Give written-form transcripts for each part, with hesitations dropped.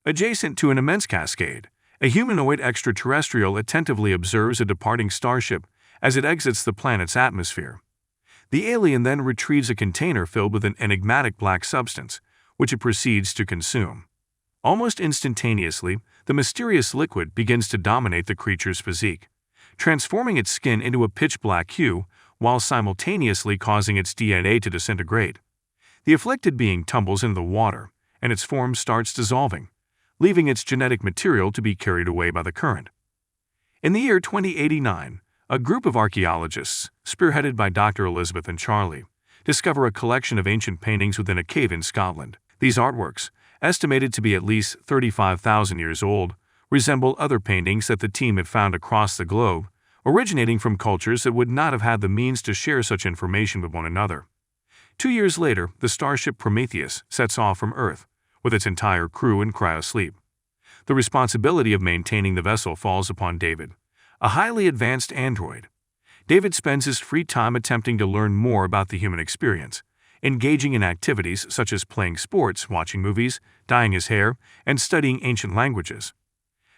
Adjacent to an immense cascade, a humanoid extraterrestrial attentively observes a departing starship as it exits the planet's atmosphere. The alien then retrieves a container filled with an enigmatic black substance, which it proceeds to consume. Almost instantaneously, the mysterious liquid begins to dominate the creature's physique, transforming its skin into a pitch-black hue while simultaneously causing its DNA to disintegrate. The afflicted being tumbles into the water, and its form starts dissolving, leaving its genetic material to be carried away by the current. In the year 2089, a group of archaeologists, spearheaded by Dr. Elizabeth and Charlie, discover a collection of ancient paintings within a cave in Scotland. These artworks, estimated to be at least 35,000 years old, resemble other paintings that the team had found across the globe, originating from cultures that would not have had the means to share such information with one another. 2 years later, the starship Prometheus sets off from Earth, with its entire crew in cryosleep. The responsibility of maintaining the vessel falls upon David, a highly advanced android. David spends his free time attempting to learn more about the human experience, engaging in activities such as playing sports, watching movies, dyeing his hair, and studying ancient languages.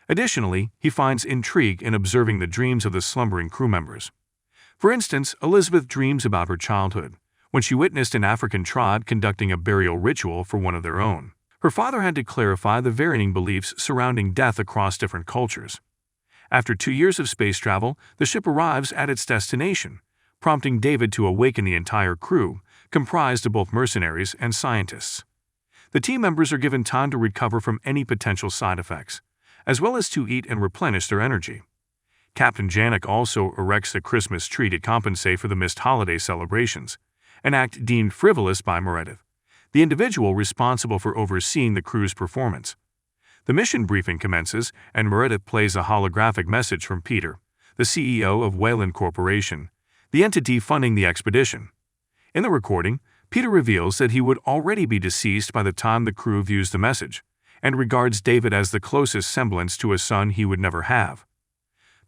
Additionally, he finds intrigue in observing the dreams of the slumbering crew members. For instance, Elizabeth dreams about her childhood, when she witnessed an African tribe conducting a burial ritual for one of their own. Her father had to clarify the varying beliefs surrounding death across different cultures. After 2 years of space travel, the ship arrives at its destination, prompting David to awaken the entire crew, comprised of both mercenaries and scientists. The team members are given time to recover from any potential side effects, as well as to eat and replenish their energy. Captain Janik also erects a Christmas tree to compensate for the missed holiday celebrations, an act deemed frivolous by Meredith, the individual responsible for overseeing the crew's performance. The mission briefing commences, and Meredith plays a holographic message from Peter, the CEO of Wayland Corporation, the entity funding the expedition. In the recording, Peter reveals that he would already be deceased by the time the crew views the message, and regards David as the closest semblance to a son he would never have.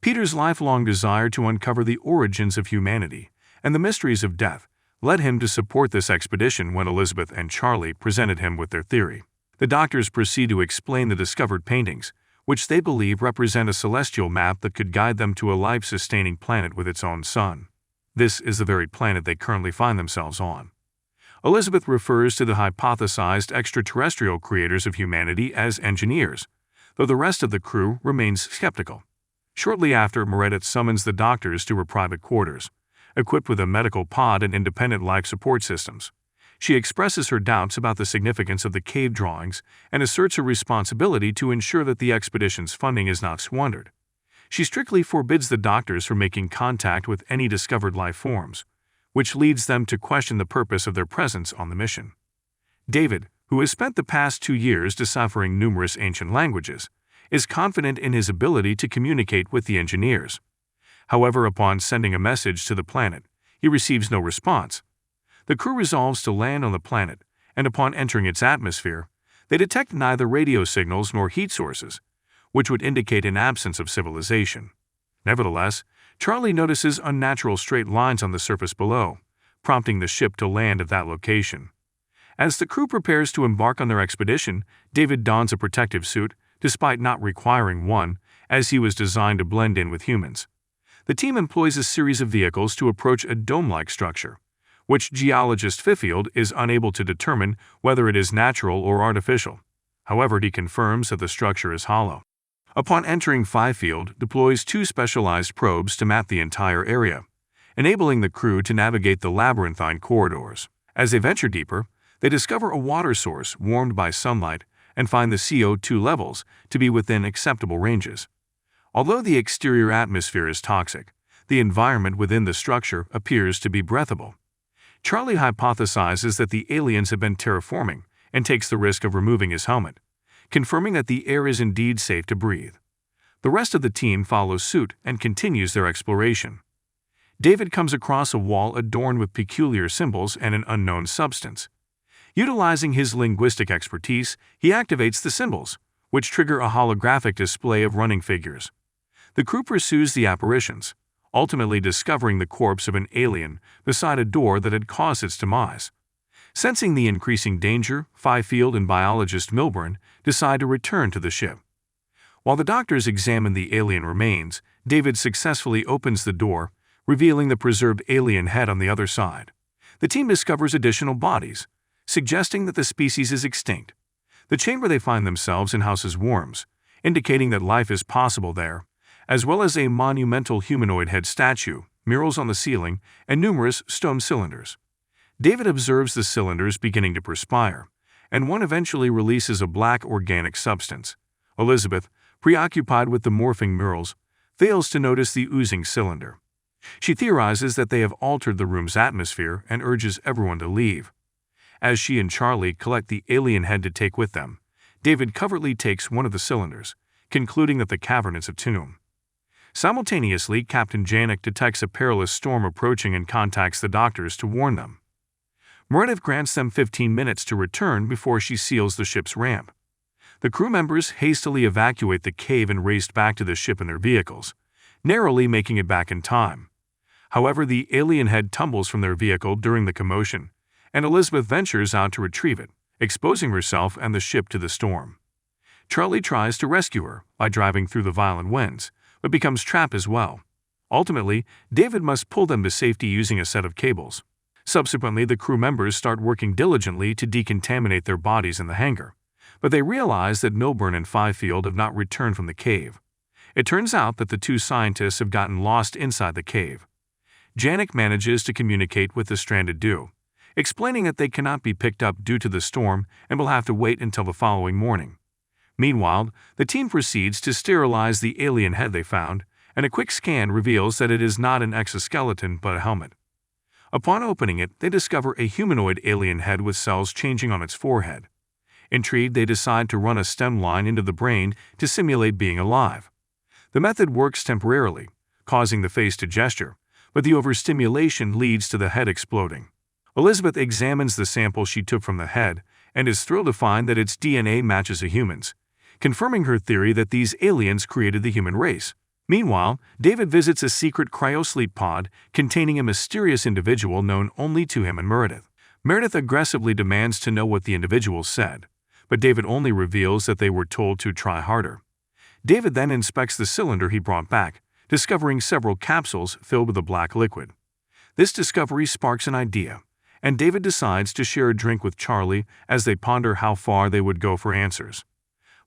Peter's lifelong desire to uncover the origins of humanity and the mysteries of death led him to support this expedition when Elizabeth and Charlie presented him with their theory. The doctors proceed to explain the discovered paintings, which they believe represent a celestial map that could guide them to a life-sustaining planet with its own sun. This is the very planet they currently find themselves on. Elizabeth refers to the hypothesized extraterrestrial creators of humanity as engineers, though the rest of the crew remains skeptical. Shortly after, Meredith summons the doctors to her private quarters, equipped with a medical pod and independent life support systems. She expresses her doubts about the significance of the cave drawings and asserts her responsibility to ensure that the expedition's funding is not squandered. She strictly forbids the doctors from making contact with any discovered life forms, which leads them to question the purpose of their presence on the mission. David, who has spent the past 2 years deciphering numerous ancient languages, is confident in his ability to communicate with the engineers. However, upon sending a message to the planet, he receives no response. The crew resolves to land on the planet, and upon entering its atmosphere, they detect neither radio signals nor heat sources, which would indicate an absence of civilization. Nevertheless, Charlie notices unnatural straight lines on the surface below, prompting the ship to land at that location. As the crew prepares to embark on their expedition, David dons a protective suit, despite not requiring one, as he was designed to blend in with humans. The team employs a series of vehicles to approach a dome-like structure, which geologist Fifield is unable to determine whether it is natural or artificial. However, he confirms that the structure is hollow. Upon entering, Fifield deploys 2 specialized probes to map the entire area, enabling the crew to navigate the labyrinthine corridors. As they venture deeper, they discover a water source warmed by sunlight and find the CO2 levels to be within acceptable ranges. Although the exterior atmosphere is toxic, the environment within the structure appears to be breathable. Charlie hypothesizes that the aliens have been terraforming and takes the risk of removing his helmet, confirming that the air is indeed safe to breathe. The rest of the team follows suit and continues their exploration. David comes across a wall adorned with peculiar symbols and an unknown substance. Utilizing his linguistic expertise, he activates the symbols, which trigger a holographic display of running figures. The crew pursues the apparitions, ultimately discovering the corpse of an alien beside a door that had caused its demise. Sensing the increasing danger, Fifield and biologist Milburn decide to return to the ship. While the doctors examine the alien remains, David successfully opens the door, revealing the preserved alien head on the other side. The team discovers additional bodies, suggesting that the species is extinct. The chamber they find themselves in houses worms, indicating that life is possible there, as well as a monumental humanoid head statue, murals on the ceiling, and numerous stone cylinders. David observes the cylinders beginning to perspire, and one eventually releases a black organic substance. Elizabeth, preoccupied with the morphing murals, fails to notice the oozing cylinder. She theorizes that they have altered the room's atmosphere and urges everyone to leave. As she and Charlie collect the alien head to take with them, David covertly takes one of the cylinders, concluding that the cavern is a tomb. Simultaneously, Captain Janik detects a perilous storm approaching and contacts the doctors to warn them. Meredith grants them 15 minutes to return before she seals the ship's ramp. The crew members hastily evacuate the cave and race back to the ship in their vehicles, narrowly making it back in time. However, the alien head tumbles from their vehicle during the commotion, and Elizabeth ventures out to retrieve it, exposing herself and the ship to the storm. Charlie tries to rescue her by driving through the violent winds, but becomes trapped as well. Ultimately, David must pull them to safety using a set of cables. Subsequently, the crew members start working diligently to decontaminate their bodies in the hangar, but they realize that Milburn and Fifield have not returned from the cave. It turns out that the two scientists have gotten lost inside the cave. Janik manages to communicate with the stranded duo, explaining that they cannot be picked up due to the storm and will have to wait until the following morning. Meanwhile, the team proceeds to sterilize the alien head they found, and a quick scan reveals that it is not an exoskeleton but a helmet. Upon opening it, they discover a humanoid alien head with cells changing on its forehead. Intrigued, they decide to run a stem line into the brain to simulate being alive. The method works temporarily, causing the face to gesture, but the overstimulation leads to the head exploding. Elizabeth examines the sample she took from the head and is thrilled to find that its DNA matches a human's, confirming her theory that these aliens created the human race. Meanwhile, David visits a secret cryosleep pod containing a mysterious individual known only to him and Meredith. Meredith aggressively demands to know what the individual said, but David only reveals that they were told to try harder. David then inspects the cylinder he brought back, discovering several capsules filled with a black liquid. This discovery sparks an idea, and David decides to share a drink with Charlie as they ponder how far they would go for answers.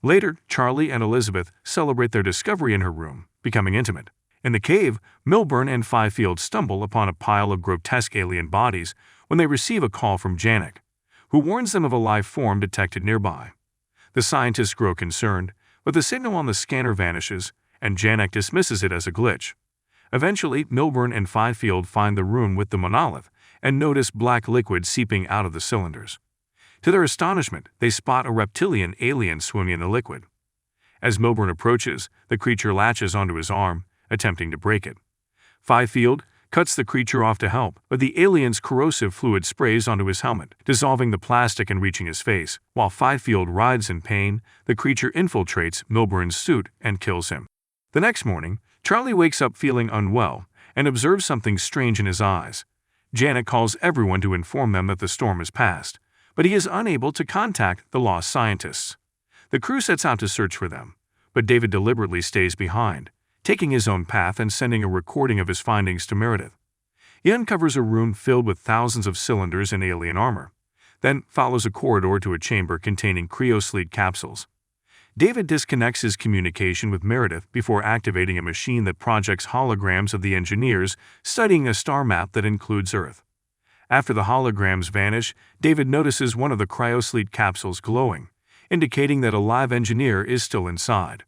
Later, Charlie and Elizabeth celebrate their discovery in her room, becoming intimate. In the cave, Milburn and Fifield stumble upon a pile of grotesque alien bodies when they receive a call from Janik, who warns them of a life form detected nearby. The scientists grow concerned, but the signal on the scanner vanishes, and Janik dismisses it as a glitch. Eventually, Milburn and Fifield find the room with the monolith and notice black liquid seeping out of the cylinders. To their astonishment, they spot a reptilian alien swimming in the liquid. As Milburn approaches, the creature latches onto his arm, attempting to break it. Fifield cuts the creature off to help, but the alien's corrosive fluid sprays onto his helmet, dissolving the plastic and reaching his face. While Fifield writhes in pain, the creature infiltrates Milburn's suit and kills him. The next morning, Charlie wakes up feeling unwell and observes something strange in his eyes. Janik calls everyone to inform them that the storm has passed, but he is unable to contact the lost scientists. The crew sets out to search for them, but David deliberately stays behind, taking his own path and sending a recording of his findings to Meredith. He uncovers a room filled with thousands of cylinders and alien armor, then follows a corridor to a chamber containing cryosleep capsules. David disconnects his communication with Meredith before activating a machine that projects holograms of the engineers studying a star map that includes Earth. After the holograms vanish, David notices one of the cryosleep capsules glowing, indicating that a live engineer is still inside.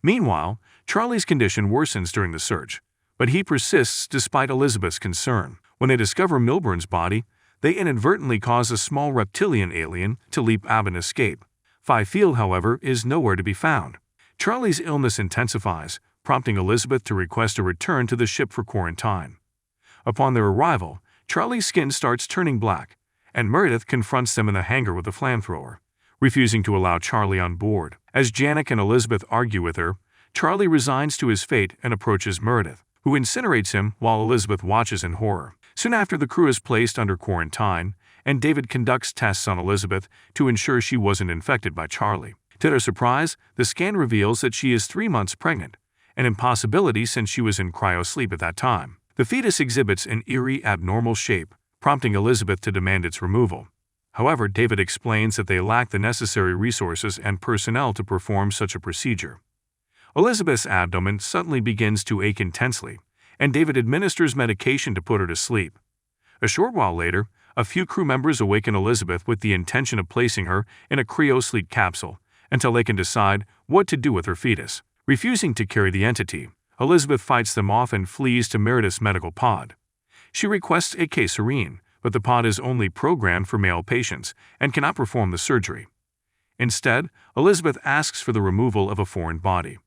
Meanwhile, Charlie's condition worsens during the search, but he persists despite Elizabeth's concern. When they discover Milburn's body, they inadvertently cause a small reptilian alien to leap out and escape. Fifield, however, is nowhere to be found. Charlie's illness intensifies, prompting Elizabeth to request a return to the ship for quarantine. Upon their arrival, Charlie's skin starts turning black, and Meredith confronts them in the hangar with a flamethrower, refusing to allow Charlie on board. As Janik and Elizabeth argue with her, Charlie resigns to his fate and approaches Meredith, who incinerates him while Elizabeth watches in horror. Soon after, the crew is placed under quarantine, and David conducts tests on Elizabeth to ensure she wasn't infected by Charlie. To their surprise, the scan reveals that she is 3 months pregnant, an impossibility since she was in cryosleep at that time. The fetus exhibits an eerie, abnormal shape, prompting Elizabeth to demand its removal. However, David explains that they lack the necessary resources and personnel to perform such a procedure. Elizabeth's abdomen suddenly begins to ache intensely, and David administers medication to put her to sleep. A short while later, a few crew members awaken Elizabeth with the intention of placing her in a cryosleep capsule until they can decide what to do with her fetus. Refusing to carry the entity, Elizabeth fights them off and flees to Meredith's medical pod. She requests a cesarean, but the pod is only programmed for male patients and cannot perform the surgery. Instead, Elizabeth asks for the removal of a foreign body.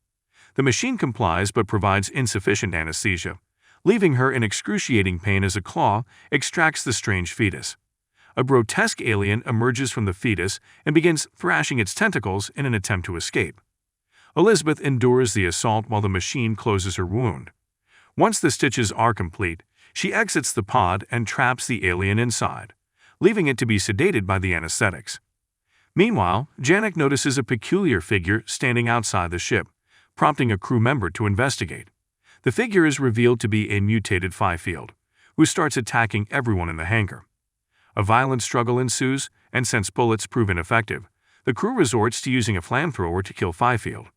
The machine complies but provides insufficient anesthesia, leaving her in excruciating pain as a claw extracts the strange fetus. A grotesque alien emerges from the fetus and begins thrashing its tentacles in an attempt to escape. Elizabeth endures the assault while the machine closes her wound. Once the stitches are complete, she exits the pod and traps the alien inside, leaving it to be sedated by the anesthetics. Meanwhile, Janek notices a peculiar figure standing outside the ship, prompting a crew member to investigate. The figure is revealed to be a mutated Fifield, who starts attacking everyone in the hangar. A violent struggle ensues, and since bullets prove ineffective, the crew resorts to using a flamethrower to kill Fifield.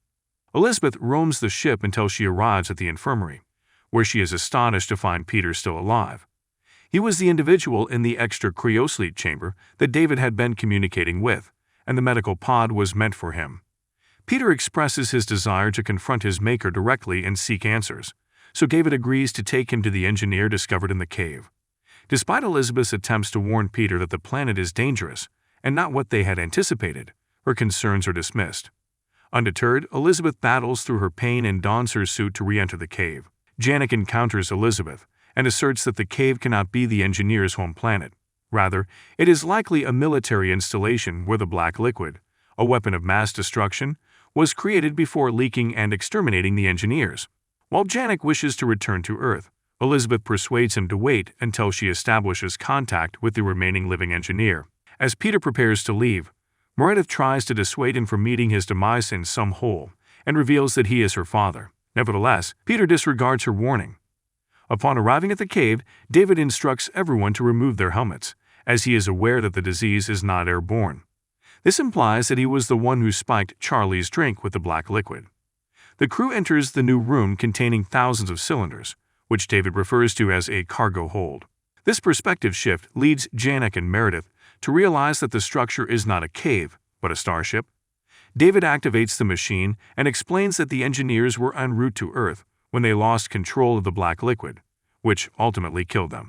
Elizabeth roams the ship until she arrives at the infirmary, where she is astonished to find Peter still alive. He was the individual in the extra cryosleep chamber that David had been communicating with, and the medical pod was meant for him. Peter expresses his desire to confront his maker directly and seek answers, so David agrees to take him to the engineer discovered in the cave. Despite Elizabeth's attempts to warn Peter that the planet is dangerous and not what they had anticipated, her concerns are dismissed. Undeterred, Elizabeth battles through her pain and dons her suit to re-enter the cave. Janek encounters Elizabeth and asserts that the cave cannot be the engineer's home planet. Rather, it is likely a military installation where the black liquid, a weapon of mass destruction, was created before leaking and exterminating the engineers. While Janek wishes to return to Earth, Elizabeth persuades him to wait until she establishes contact with the remaining living engineer. As Peter prepares to leave, Meredith tries to dissuade him from meeting his demise in some hole and reveals that he is her father. Nevertheless, Peter disregards her warning. Upon arriving at the cave, David instructs everyone to remove their helmets, as he is aware that the disease is not airborne. This implies that he was the one who spiked Charlie's drink with the black liquid. The crew enters the new room containing thousands of cylinders, which David refers to as a cargo hold. This perspective shift leads Janek and Meredith to realize that the structure is not a cave, but a starship. David activates the machine and explains that the engineers were en route to Earth when they lost control of the black liquid, which ultimately killed them.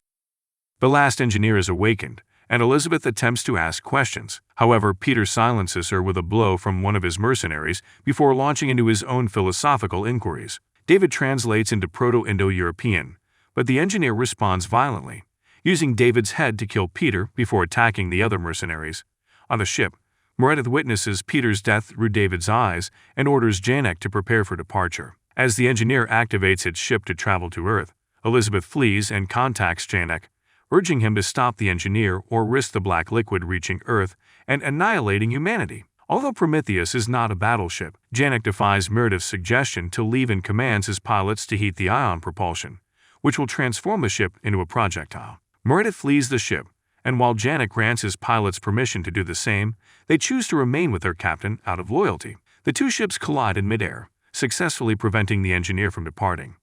The last engineer is awakened, and Elizabeth attempts to ask questions. However, Peter silences her with a blow from one of his mercenaries before launching into his own philosophical inquiries. David translates into Proto-Indo-European, but the engineer responds violently, using David's head to kill Peter before attacking the other mercenaries. On the ship, Meredith witnesses Peter's death through David's eyes and orders Janek to prepare for departure. As the engineer activates its ship to travel to Earth, Elizabeth flees and contacts Janek, urging him to stop the engineer or risk the black liquid reaching Earth and annihilating humanity. Although Prometheus is not a battleship, Janek defies Meredith's suggestion to leave and commands his pilots to heat the ion propulsion, which will transform the ship into a projectile. Meredith flees the ship, and while Janek grants his pilots permission to do the same, they choose to remain with their captain out of loyalty. The two ships collide in midair, successfully preventing the engineer from departing.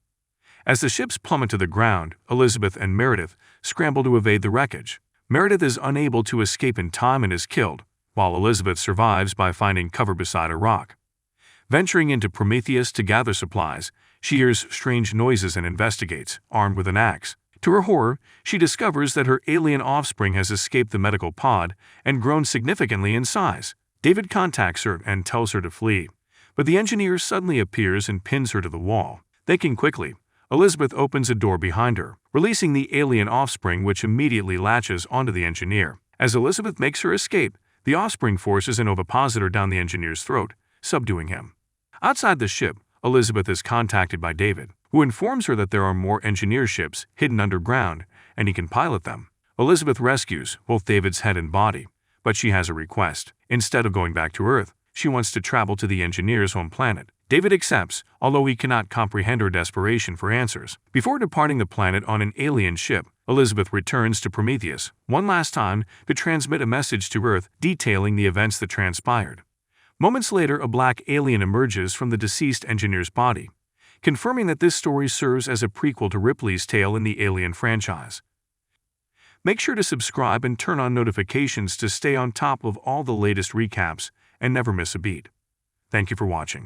As the ships plummet to the ground, Elizabeth and Meredith scramble to evade the wreckage. Meredith is unable to escape in time and is killed, while Elizabeth survives by finding cover beside a rock. Venturing into Prometheus to gather supplies, she hears strange noises and investigates, armed with an axe. To her horror, she discovers that her alien offspring has escaped the medical pod and grown significantly in size. David contacts her and tells her to flee, but the engineer suddenly appears and pins her to the wall. Thinking quickly, Elizabeth opens a door behind her, releasing the alien offspring, which immediately latches onto the engineer. As Elizabeth makes her escape, the offspring forces an ovipositor down the engineer's throat, subduing him. Outside the ship, Elizabeth is contacted by David, who informs her that there are more engineer ships hidden underground and he can pilot them. Elizabeth rescues both David's head and body, but she has a request. Instead of going back to Earth, she wants to travel to the engineer's home planet. David accepts, although he cannot comprehend her desperation for answers. Before departing the planet on an alien ship, Elizabeth returns to Prometheus one last time to transmit a message to Earth detailing the events that transpired. Moments later, a black alien emerges from the deceased engineer's body, confirming that this story serves as a prequel to Ripley's tale in the Alien franchise. Make sure to subscribe and turn on notifications to stay on top of all the latest recaps and never miss a beat. Thank you for watching.